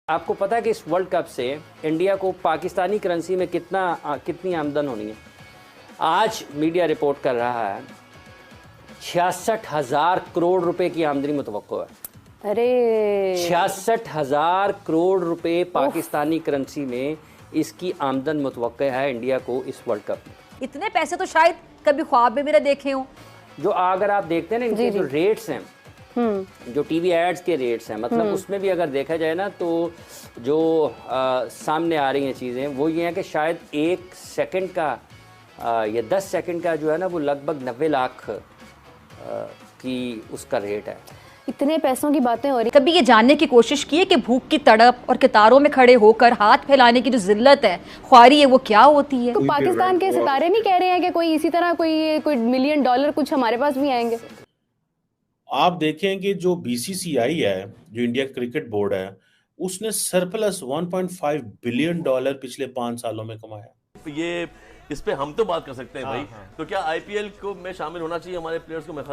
आपको पता है कि इस वर्ल्ड कप से इंडिया को पाकिस्तानी करेंसी में कितनी आमदन होनी है? आज मीडिया रिपोर्ट कर रहा है 66,000 करोड़ रुपए की आमदनी मुतवक्को है। अरे 66,000 करोड़ रुपए पाकिस्तानी करेंसी में इसकी आमदन मुतवक्को है इंडिया को इस वर्ल्ड कप में। इतने पैसे तो शायद कभी ख्वाब में मेरे देखे हो। जो अगर आप देखते हैं ना इनके जो रेट्स हैं, जो टीवी एड्स के रेट्स हैं, मतलब उसमें भी अगर देखा जाए ना तो जो सामने आ रही हैं चीज़ें वो ये हैं कि शायद 1 सेकंड का या 10 सेकंड का जो है ना वो लगभग 90 लाख की उसका रेट है। इतने पैसों की बातें हो रही। कभी ये जानने की कोशिश की है कि भूख की तड़प और कतारों में खड़े होकर हाथ फैलाने की जो जिल्लत है, ख्वारी है, वो क्या होती है? तो पाकिस्तान के सितारे नहीं कह रहे हैं कि कोई इसी तरह कोई मिलियन डॉलर कुछ हमारे पास भी आएंगे? आप देखें कि जो बीसीसीआई है, जो इंडिया क्रिकेट बोर्ड है, उसने सरप्लस 1.5 बिलियन डॉलर पिछले 5 सालों में कमाया। ये इस पे हम तो बात कर सकते हैं भाई। तो क्या आईपीएल को में शामिल होना चाहिए हमारे प्लेयर्स को? मैं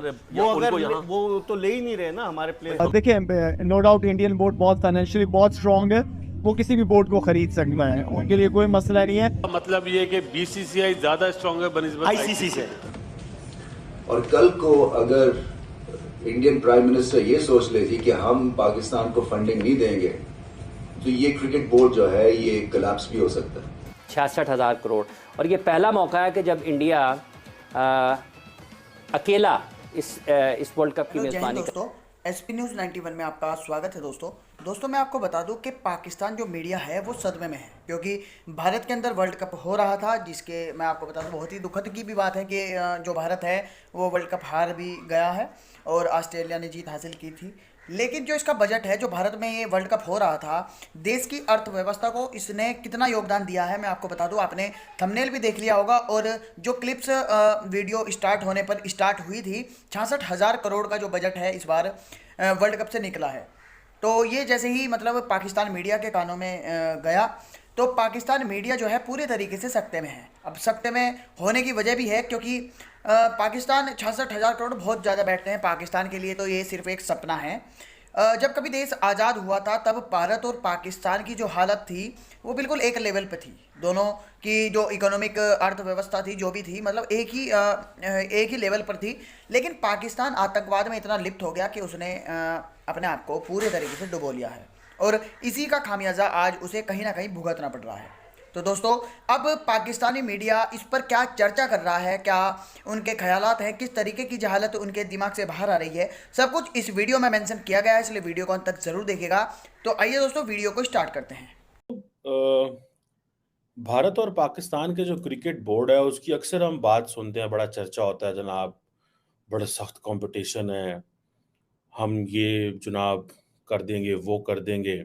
वो तो ले ही नहीं रहे ना हमारे प्लेयर्स। देखिए, नो डाउट इंडियन बोर्ड बहुत फाइनेंशियली बहुत स्ट्रांग है, वो किसी भी बोर्ड को खरीद सकता है, उनके लिए कोई मसला नहीं है। मतलब ये कि बीसीसीआई ज्यादा स्ट्रांग है बनिस्बत आईसीसी से। और कल को अगर इंडियन प्राइम मिनिस्टर ये सोच लेती कि हम पाकिस्तान को फंडिंग नहीं देंगे तो ये क्रिकेट बोर्ड जो है ये कोलैप्स भी हो सकता है। 66,000 करोड़, और ये पहला मौका है कि जब इंडिया अकेला इस वर्ल्ड कप की मेजबानी कर। दोस्तों, एसपी न्यूज़ 91 में आपका स्वागत है। दोस्तों मैं आपको बता दूं कि पाकिस्तान जो मीडिया है वो सदमे में है, क्योंकि भारत के अंदर वर्ल्ड कप हो रहा था, जिसके मैं आपको बता दूं बहुत ही दुखद की भी बात है कि जो भारत है वो वर्ल्ड कप हार भी गया है और ऑस्ट्रेलिया ने जीत हासिल की थी। लेकिन जो इसका बजट है, जो भारत में ये वर्ल्ड कप हो रहा था, देश की अर्थव्यवस्था को इसने कितना योगदान दिया है मैं आपको बता दूं। आपने थंबनेल भी देख लिया होगा और जो क्लिप्स वीडियो स्टार्ट होने पर स्टार्ट हुई थी, 66,000 करोड़ का जो बजट है इस बार वर्ल्ड कप से निकला है। तो ये जैसे ही मतलब पाकिस्तान मीडिया के कानों में गया तो पाकिस्तान मीडिया जो है पूरे तरीके से सख्ते में है। अब सख्ते में होने की वजह भी है क्योंकि पाकिस्तान 66,000 करोड़ बहुत ज़्यादा बैठते हैं पाकिस्तान के लिए, तो ये सिर्फ एक सपना है। जब कभी देश आज़ाद हुआ था तब भारत और पाकिस्तान की जो हालत थी वो बिल्कुल एक लेवल पे थी। दोनों की जो इकोनॉमिक अर्थव्यवस्था थी, जो भी थी, मतलब एक ही लेवल पर थी। लेकिन पाकिस्तान आतंकवाद में इतना लिप्त हो गया कि उसने अपने आप को पूरे तरीके से डुबो लिया है और इसी का खामियाजा आज उसे कहीं ना कहीं भुगतना पड़ रहा है। तो दोस्तों, अब पाकिस्तानी मीडिया इस पर क्या चर्चा कर रहा है, क्या उनके ख्यालात हैं, किस तरीके की जहालत उनके दिमाग से बाहर आ रही है, सब कुछ इस वीडियो में मेंशन किया गया है, इसलिए वीडियो को अंत तक जरूर देखिएगा। तो आइए दोस्तों, वीडियो को स्टार्ट करते हैं। भारत और पाकिस्तान के जो क्रिकेट बोर्ड है उसकी अक्सर हम बात सुनते हैं, बड़ा चर्चा होता है जनाब, बड़ा सख्त कंपटीशन है, हम ये जनाब कर देंगे, वो कर देंगे।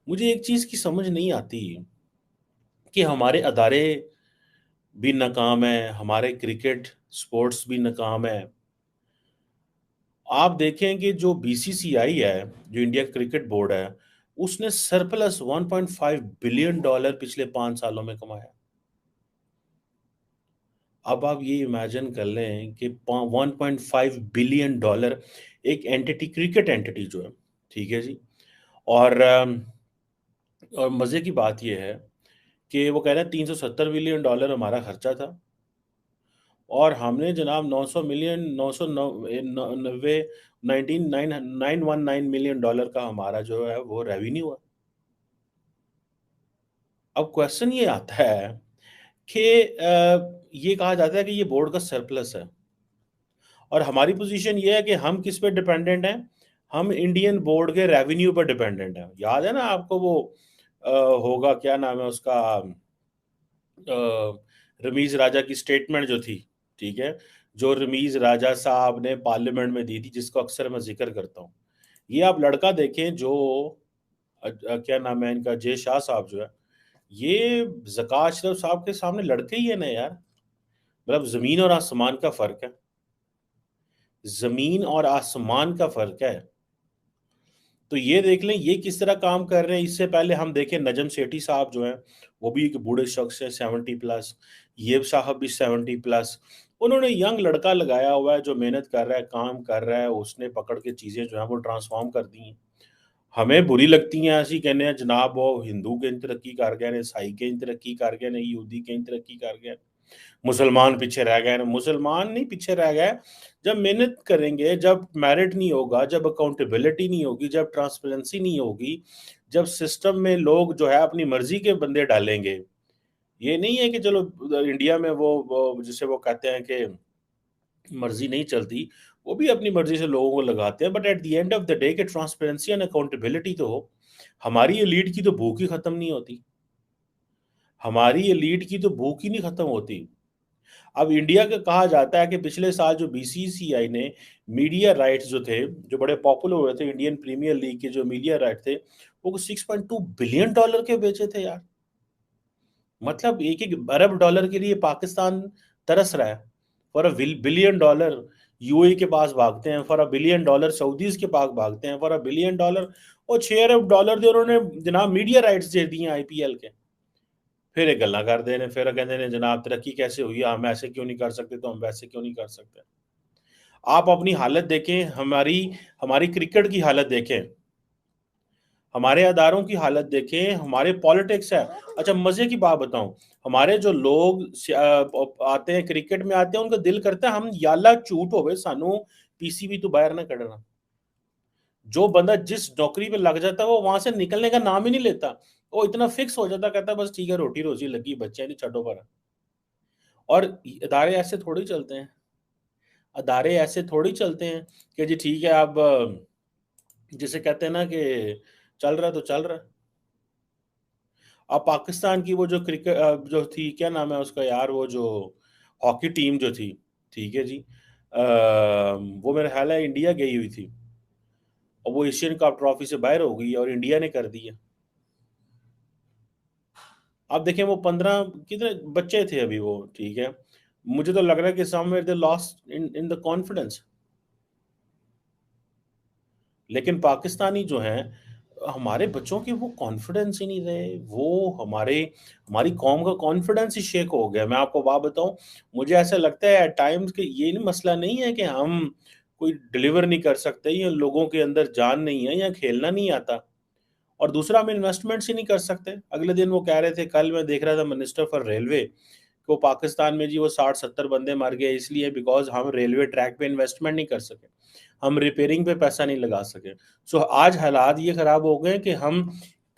मुझे एक चीज़ की समझ नहीं आती कि हमारे अदारे भी नाकाम है, हमारे क्रिकेट स्पोर्ट्स भी नाकाम है। आप देखें कि जो बीसीसीआई है, जो इंडिया क्रिकेट बोर्ड है, उसने सरप्लस 1.5 बिलियन डॉलर पिछले 5 सालों में कमाया। अब आप ये इमेजिन कर लें कि 1.5 बिलियन डॉलर एक एंटिटी, क्रिकेट एंटिटी जो है, ठीक है जी। और मज़े की बात यह है कि वो कह रहे हैं 370 मिलियन डॉलर हमारा खर्चा था और हमने जनाब 900 मिलियन 919 मिलियन डॉलर का हमारा जो है वो रेवेन्यू है। अब क्वेश्चन ये आता है कि ये कहा जाता है कि ये बोर्ड का सरप्लस है और हमारी पोजीशन ये है कि हम किस पे डिपेंडेंट हैं? हम इंडियन बोर्ड के रेवेन्यू पर डिपेंडेंट हैं। याद है ना आपको वो होगा, क्या नाम है उसका, रमीज राजा की स्टेटमेंट जो थी, ठीक है, जो रमीज राजा साहब ने पार्लियामेंट में दी थी, जिसको अक्सर मैं जिक्र करता हूँ। ये आप लड़का देखें जो क्या नाम है इनका, जय शाह साहब जो है, ये ज़का अशरफ साहब के सामने लड़के ही है ना यार। मतलब ज़मीन और आसमान का फ़र्क है, ज़मीन और आसमान का फ़र्क है। तो ये देख लें ये किस तरह काम कर रहे हैं। इससे पहले हम देखें नजम सेठी साहब जो हैं, वो भी एक बूढ़े शख्स है, 70+। ये साहब भी 70+। उन्होंने यंग लड़का लगाया हुआ है जो मेहनत कर रहा है, काम कर रहा है, उसने पकड़ के चीज़ें जो हैं वो ट्रांसफॉर्म कर दी हैं। हमें बुरी लगती हैं, ਅਸੀਂ ਕਹਿੰਦੇ ਆ जनाब वो हिंदू कहीं तरक्की कर गए ने, ईसाई कहीं तरक्की कर गए ने, यहूदी कहीं तरक्की कर गए, मुसलमान पीछे रह गए। मुसलमान नहीं पीछे रह गए, जब मेहनत करेंगे, जब मेरिट नहीं होगा, जब अकाउंटेबिलिटी नहीं होगी, जब ट्रांसपेरेंसी नहीं होगी, जब सिस्टम में लोग जो है अपनी मर्जी के बंदे डालेंगे। ये नहीं है कि चलो इंडिया में वो जिसे वो कहते हैं कि मर्जी नहीं चलती, वो भी अपनी मर्जी से लोगों को लगाते हैं, but at the end of the day के ट्रांसपेरेंसी एंड अकाउंटेबिलिटी तो हो। हमारी एलीट की तो भूख ही खत्म नहीं होती, हमारी एलीट की तो भूख ही नहीं खत्म होती। अब इंडिया का कहा जाता है कि पिछले साल जो बीसीसीआई ने मीडिया राइट्स जो थे, जो बड़े पॉपुलर हुए थे, इंडियन प्रीमियर लीग के जो मीडिया राइट थे, वो $6.2 बिलियन के बेचे थे यार। मतलब $1 अरब के लिए पाकिस्तान तरस रहा है। फॉर $1 बिलियन यूएई के पास भागते हैं, फॉर $1 बिलियन सऊदीज के पास भागते हैं, फॉर $1 बिलियन और $6 अरब उन्होंने जनाब मीडिया राइट्स दे दिए आईपीएल के। फिर एक गल्ला करते हैं, फिर कहते हैं जनाब तरक्की कैसे हुई, हम ऐसे क्यों नहीं कर सकते, तो हम वैसे क्यों नहीं कर सकते। आप अपनी हालत देखें, हमारी क्रिकेट की हालत देखें, हमारे अदारों की हालत देखें, हमारे पॉलिटिक्स है। अच्छा मजे की बात बताऊं, हमारे जो लोग आते हैं क्रिकेट में आते हैं, उनका दिल करता है हम याला झूठ होवे सानू पीसीबी तो बाहर ना कढ़ना। जो बंदा जिस नौकरी पे लग जाता है वो वहां से निकलने का नाम ही नहीं लेता, वो इतना फिक्स हो जाता, कहता बस ठीक है रोटी रोजी लगी, बच्चे नहीं छठो पर। और अदारे ऐसे थोड़ी चलते हैं, अदारे ऐसे थोड़ी चलते हैं कि जी ठीक है अब जिसे कहते हैं ना कि चल रहा तो चल रहा। अब पाकिस्तान की वो जो क्रिकेट जो थी, क्या नाम है उसका यार, वो जो हॉकी टीम जो थी, ठीक है जी, वो मेरा ख्याल है इंडिया गई हुई थी और वो एशियन कप ट्रॉफी से बाहर हो गई और इंडिया ने कर दिया। अब देखें वो 15 कितने बच्चे थे अभी वो, ठीक है, मुझे तो लग रहा है कि somewhere they lost in the confidence. लेकिन पाकिस्तानी जो हैं, हमारे बच्चों के वो कॉन्फिडेंस ही नहीं रहे, वो हमारी कौम का कॉन्फिडेंस ही शेक हो गया। मैं आपको बात बताऊं, मुझे ऐसा लगता है एट टाइम्स कि ये मसला नहीं है कि हम कोई डिलीवर नहीं कर सकते या लोगों के अंदर जान नहीं है या खेलना नहीं आता, और दूसरा हम इन्वेस्टमेंट्स ही नहीं कर सकते। अगले दिन वो कह रहे थे, कल मैं देख रहा था मिनिस्टर फॉर रेलवे को, पाकिस्तान में जी वो 60-70 बंदे मर गए इसलिए बिकॉज हम रेलवे ट्रैक पे इन्वेस्टमेंट नहीं कर सके, हम रिपेयरिंग पे पैसा नहीं लगा सके। सो आज हालात ये खराब हो गए कि हम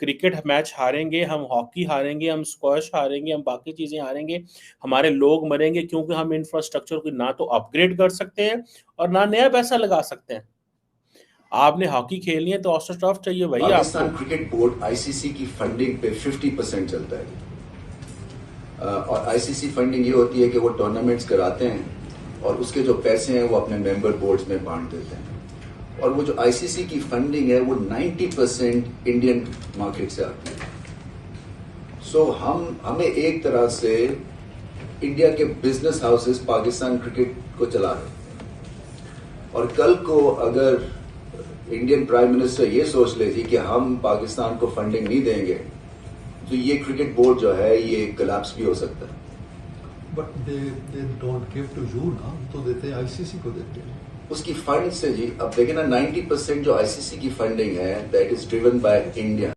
क्रिकेट मैच हारेंगे, हम हॉकी हारेंगे, हम स्क्वैश हारेंगे, हम बाकी चीजें हारेंगे, हमारे लोग मरेंगे, क्योंकि हम इंफ्रास्ट्रक्चर को ना तो अपग्रेड कर सकते हैं और ना नया पैसा लगा सकते हैं। आपने हॉकी खेलनी है तो ऑस्ट्रोटर्फ चाहिए भाई। पाकिस्तान क्रिकेट बोर्ड आईसीसी की फंडिंग पे 50% चलता है, और आईसीसी फंडिंग ये होती है कि वो टूर्नामेंट्स कराते हैं और उसके जो पैसे हैं वो अपने मेंबर बोर्ड्स में बांट देते हैं, और वो जो आईसीसी की फंडिंग है वो 90% इंडियन मार्केट से आती है। सो हमें एक तरह से इंडिया के बिजनेस हाउसेस पाकिस्तान क्रिकेट को चला रहे हैं, और कल को अगर इंडियन प्राइम मिनिस्टर ये सोच ले जी कि हम पाकिस्तान को फंडिंग नहीं देंगे, तो ये क्रिकेट बोर्ड जो है ये कोलैप्स भी हो सकता है। But they don't give to you ना, तो देते हैं आईसीसी को देते हैं उसकी फंड से जी। अब देखिए ना 90% जो आईसीसी की फंडिंग है that is driven by India.